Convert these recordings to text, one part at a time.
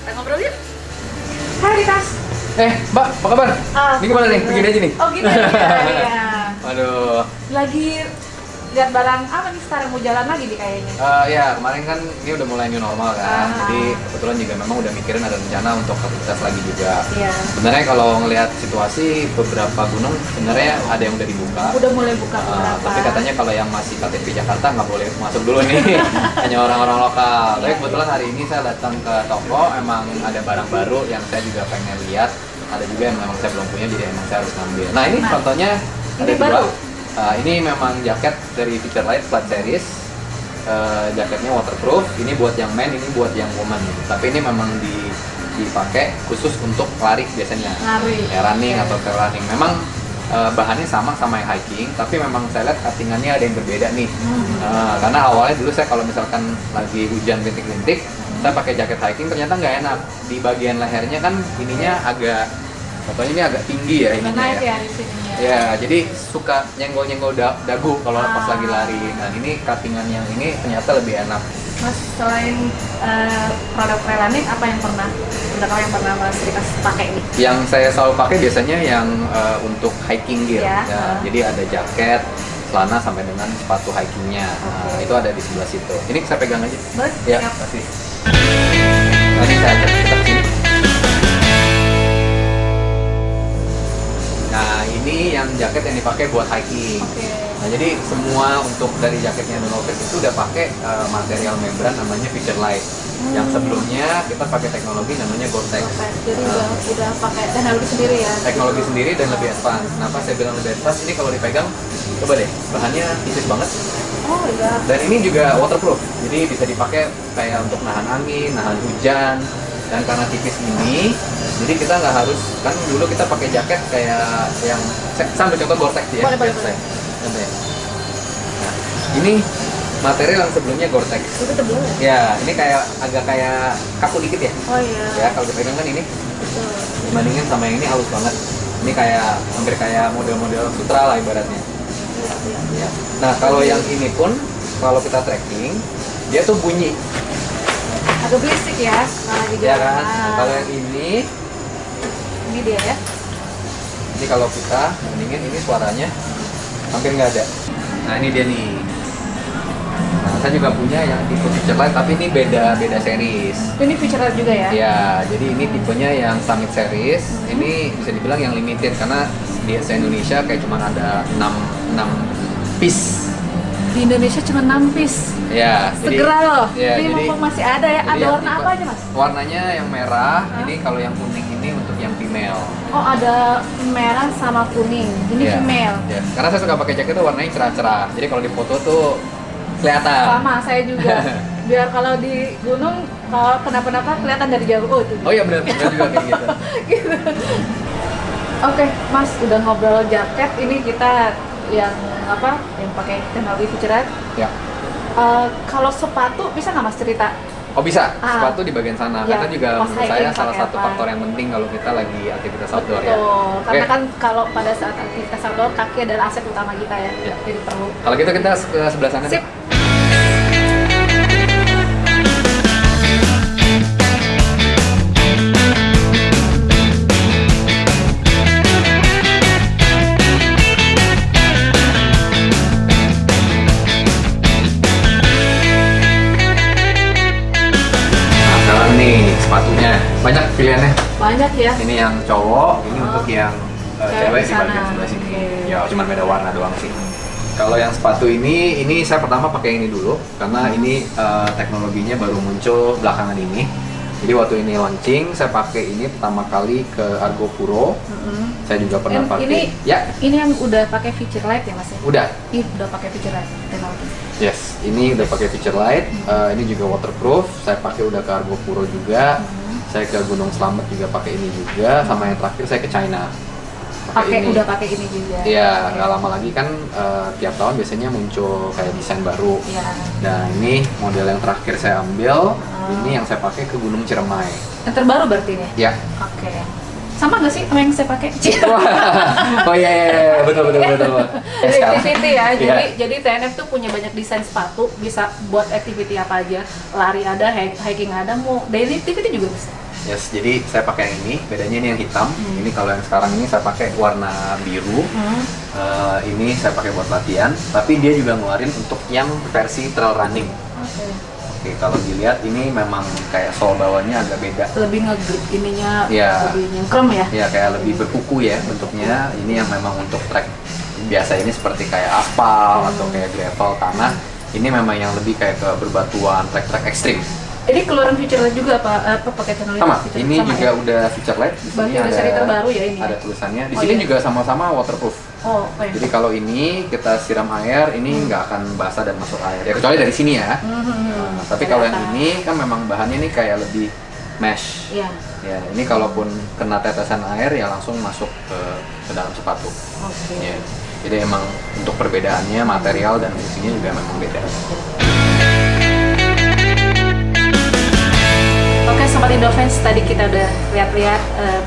Kita ngobrol yuk. Hai Ritas. Mbak, apa kabar? Ini gimana nih? Begini aja nih. Oh gitu ya. Waduh. Lagi lihat barang apa nih sekarang mau jalan lagi nih kayaknya. Ya kemarin kan ini udah mulai new normal kan. Jadi kebetulan juga memang udah mikirin ada rencana untuk aktivitas lagi juga. Iya. Sebenarnya kalau ngelihat situasi beberapa gunung sebenarnya ada yang udah dibuka. Udah mulai buka beberapa. Tapi katanya kalau yang masih KTP Jakarta nggak boleh masuk dulu nih. Hanya orang-orang lokal. Tapi kebetulan hari ini saya datang ke toko, emang ada barang baru yang saya juga pengen lihat. Ada juga yang memang saya belum punya, jadi emang saya harus ngambil. Nah ini contohnya ada dua. Ini memang jaket dari Feature Light Flat Series. Jaketnya waterproof. Ini buat yang men, ini buat yang woman. Tapi ini memang dipakai khusus untuk lari biasanya. Lari. Ya, running atau trail running. Memang bahannya sama yang hiking, tapi memang saya lihat cuttingannya ada yang berbeda nih. Karena awalnya dulu saya kalau misalkan lagi hujan rintik-rintik, saya pakai jaket hiking ternyata nggak enak. Di bagian lehernya kan ininya agak, contohnya ini agak tinggi ya ininya Naik ya. di sininya. Ya, jadi suka nyenggol-nyenggol dagu kalau pas lagi lari. Nah ini cuttingan yang ini ternyata lebih enak. Mas, selain produk trail running, apa yang pernah Mas Ritas pakai nih? Yang saya selalu pakai biasanya yang untuk hiking gear. Ya. Ya, jadi ada jaket, celana sampai dengan sepatu hikingnya. Nah, itu ada di sebelah situ. Ini saya pegang aja. Boleh? Ya, Siap. kasih. Nah, ini saya ajak kita ke sini. Nah, ini yang jaket yang dipakai buat hiking. Nah, jadi semua untuk dari jaketnya The North Face itu udah pakai material membran namanya Feature Light. Yang sebelumnya kita pakai teknologi namanya Gore-Tex. Jadi udah pakai teknologi sendiri ya. Teknologi sendiri dan lebih advance. Kenapa saya bilang lebih advance? Ini kalau dipegang, coba deh, bahannya tipis banget. Oh iya. Dan ini juga waterproof. Jadi bisa dipakai kayak untuk nahan angin, nahan hujan. Dan karena tipis ini, jadi kita nggak harus, kan dulu kita pakai jaket kayak yang, saya ambil contoh Gore-Tex ya. Boleh. Contohnya. Nah, ini material yang sebelumnya Gore-Tex. Itu tebel ya? Ya, ini agak kayak kaku dikit ya. Oh iya. Ya, kalau dipegang kan ini, Betul. dibandingin sama yang ini halus banget. Ini kayak hampir kayak model-model sutra lah ibaratnya. Ya. Nah, kalau yang ini pun, kalau kita trekking, dia tuh bunyi. Agak berisik ya, Ya kan? Nah, kalau yang ini dia ya. ini kalau kita bandingin, ini suaranya hampir nggak ada. Nah ini dia nih. Nah, saya juga punya yang tipe Feature Light, tapi ini beda series. Ini feature juga ya? Ya, jadi ini tipenya yang Summit Series. Ini bisa dibilang yang limited karena di Indonesia kayak cuma ada 6 piece. Di Indonesia cuma 6 piece. Ya, Segera loh. Ya, Ini jadi mumpung masih ada ya. Ada yang warna tipe- apa aja Mas? Warnanya yang merah. Ini kalau yang kuning ini untuk yang female. Oh ada merah sama kuning. Ini Iya, female. iya. Karena saya suka pakai jaket tuh warnanya cerah-cerah. Jadi kalau di foto tuh kelihatan. Sama saya juga. Biar kalau di gunung kalau kenapa-napa kelihatan dari jauh. Oh itu. Oh iya benar juga kayak gitu. Gitu. Oke, Mas udah ngobrol jaket. Ini kita yang apa? Yang pakai teknologi Feature Light. Ya. Kalau sepatu bisa nggak Mas cerita? Oh bisa, sepatu di bagian sana. Ya, Karena juga pas menurut saya hiking salah pakai satu apa? faktor yang penting kalau kita lagi aktivitas outdoor ya. Betul, karena Oke. kan kalau pada saat aktivitas outdoor kaki adalah aset utama kita ya, Ya. jadi perlu. Kalau gitu kita ke sebelah sana. Sip. Nah sekarang nih sepatunya banyak pilihannya. Banyak ya. Ini yang cowok, ini untuk yang cewek Cewek di di bagian sana. sebelah sini. Oke. Ya cuma beda warna doang sih. Kalau yang sepatu ini saya pertama pakai ini dulu karena ini teknologinya baru muncul belakangan ini. Jadi waktu ini launching, saya pakai ini pertama kali ke Argo Puro. Saya juga pernah pakai. Ini yang udah pakai Feature Light ya Mas ya? Udah. Ini udah pakai Feature Light teknologi. Yes, ini udah pakai Feature Light. Ini juga waterproof. Saya pakai udah ke Argo Puro juga. Saya ke Gunung Slamet juga pakai ini juga. Sama yang terakhir saya ke China. Udah pakai ini juga. Iya, nggak lama lagi kan tiap tahun biasanya muncul kayak desain baru. Iya. Nah ini model yang terakhir saya ambil. Ini yang saya pakai ke Gunung Ciremai. Yang terbaru berarti ini? Ya. Oke. Sama nggak sih sama yang saya pakai? Oh iya, betul. Activity ya, Iya. jadi TNF tuh punya banyak desain sepatu, bisa buat activity apa aja, lari ada, hiking ada, mau daily activity juga bisa. Yes, jadi saya pakai yang ini. Bedanya ini yang hitam. Ini kalau yang sekarang ini saya pakai warna biru. Ini saya pakai buat latihan. Tapi dia juga ngeluarin untuk yang versi trail running. Oke, kalau dilihat ini memang kayak sol bawahnya agak beda. Lebih nge-grip ininya, Ya. lebih nyengkrem ya? Ya, kayak lebih berkuku ya bentuknya. Ini yang memang untuk trek biasa ini seperti kayak aspal atau kayak gravel tanah. Ini memang yang lebih kayak ke berbatuan, trek-trek ekstrim. Ini keluaran feature light juga apa pakai channel Sama, feature ini sama juga ya? udah feature light. Di Berarti sini udah seri terbaru ya ini? Ada tulisannya. Di Oh, sini iya. juga sama-sama waterproof. Oh, oke. Jadi kalau ini kita siram air, ini nggak akan basah dan masuk air. Ya kecuali dari sini ya. Tapi kalau yang ini kan memang bahannya ini kayak lebih mesh. Iya. Ya, ini kalaupun kena tetesan air ya langsung masuk ke dalam sepatu. Oke. Ya. Jadi emang untuk perbedaannya material dan fungsinya juga memang beda. Oke, Sobat Indofans, tadi kita udah lihat-lihat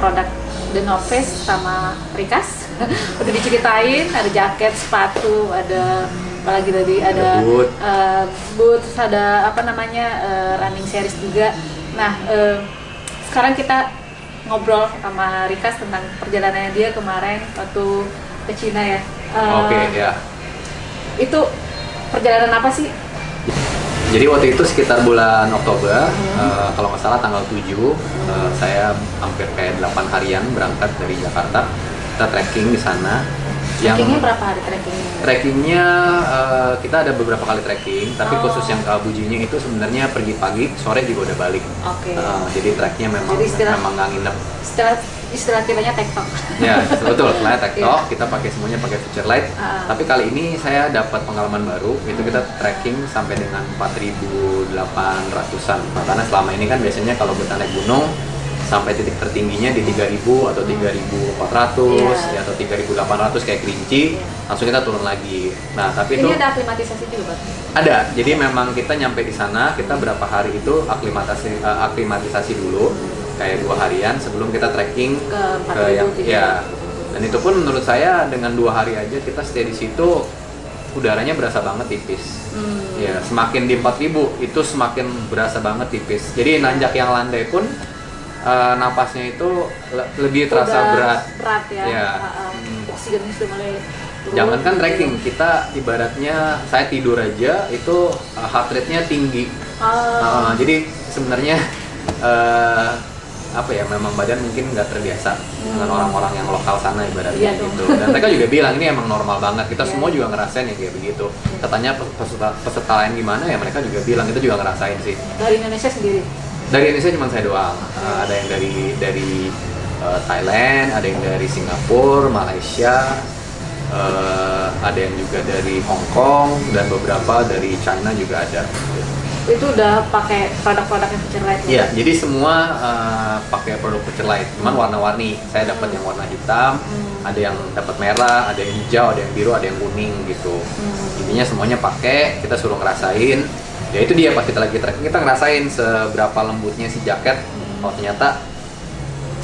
produk The North Face sama Rikas. Udah diceritain, ada jaket, sepatu, ada apa lagi tadi, ada boot. boots, ada apa namanya running series juga. Nah, sekarang kita ngobrol sama Rikas tentang perjalanannya dia kemarin waktu ke Cina ya. Oke, ya. Itu perjalanan apa sih? Jadi waktu itu sekitar bulan Oktober, kalau nggak salah tanggal 7, saya hampir kayak 8 harian berangkat dari Jakarta. Kita trekking di sana. Trekkingnya berapa hari trekkingnya? Trekkingnya kita ada beberapa kali trekking, tapi khusus yang ke Abu Jinye itu sebenarnya pergi pagi, sore juga udah balik. Oke. Jadi treknya memang Jadi memang nggak nginep. Istilah kitanya tektok. Ya betul, setelah tektok kita pakai semuanya pakai feature light. Tapi kali ini saya dapat pengalaman baru, itu kita trekking sampai dengan 4.800-an. Karena selama ini kan biasanya kalau kita naik gunung sampai titik tertingginya di 3.000 atau 3.400 ya, atau 3.800 kayak Kerinci, langsung kita turun lagi. Nah tapi Ini itu ada aklimatisasi juga, Pak? ada. Jadi memang kita nyampe di sana, kita berapa hari itu aklimatisasi dulu, kayak 2 harian sebelum kita trekking Ke yang 4.000 ya. Dan itu pun menurut saya dengan 2 hari aja kita stay di situ, udaranya berasa banget tipis. Ya, semakin di 4.000 itu semakin berasa banget tipis. Jadi nanjak yang landai pun napasnya itu lebih terasa Udah berat. ya. Ya. Oksigennya sudah mulai turun. Jangankan trekking, kita ibaratnya saya tidur aja itu heart rate-nya tinggi. Jadi sebenarnya apa ya, memang badan mungkin nggak terbiasa dengan orang-orang yang lokal sana ibaratnya Iya gitu. Dan mereka juga bilang ini emang normal banget. Kita semua juga ngerasain ya kayak begitu. Katanya peserta lain gimana ya, mereka juga bilang itu juga ngerasain sih. Dari Indonesia sendiri. Dari Indonesia cuma saya doang. Ada yang dari Thailand, ada yang dari Singapura, Malaysia, ada yang juga dari Hong Kong, dan beberapa dari China juga ada. Itu udah pakai produk-produk yang feature light. Iya, jadi semua pakai produk feature light, cuman warna-warni. Saya dapat yang warna hitam, ada yang dapat merah, ada yang hijau, ada yang biru, ada yang kuning gitu. Intinya semuanya pakai, kita suruh ngerasain. Ya itu dia, pas kita lagi trekking kita ngerasain seberapa lembutnya si jaket. Oh ternyata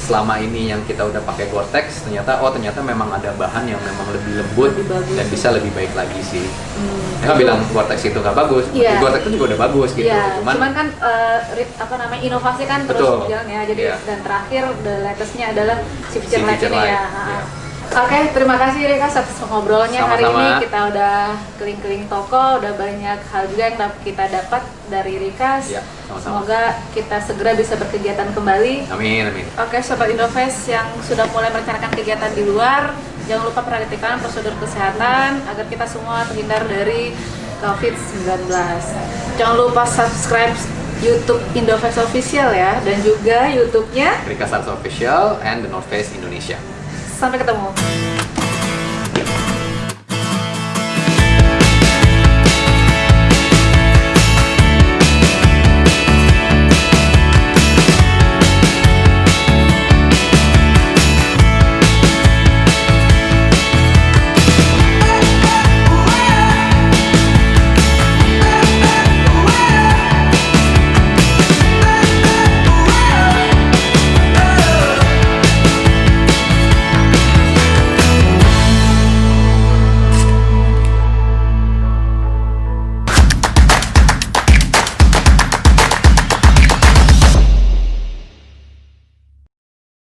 selama ini yang kita udah pakai Gore-Tex, ternyata memang ada bahan yang memang lebih lembut dan bisa lebih baik lagi sih. Mereka bilang Gore-Tex itu nggak bagus, Gore-Tex itu juga udah bagus gitu. Iya, cuman kan inovasi kan terus berjalan ya. Jadi dan terakhir the latestnya adalah si feature light ini ya. Oke, terima kasih Rikas atas ngobrolnya. Sama-sama. Hari ini kita udah keliling-keliling toko, udah banyak hal juga yang kita dapat dari Rikas. Ya, sama-sama. Semoga kita segera bisa berkegiatan kembali. Amin, amin. Oke, Sobat Indofest yang sudah mulai merencanakan kegiatan di luar, jangan lupa perhatikan prosedur kesehatan agar kita semua terhindar dari COVID-19. Jangan lupa subscribe YouTube Indofest Official ya, dan juga YouTube-nya Rikas Arts Official and The North Face Indonesia. Sampai ketemu.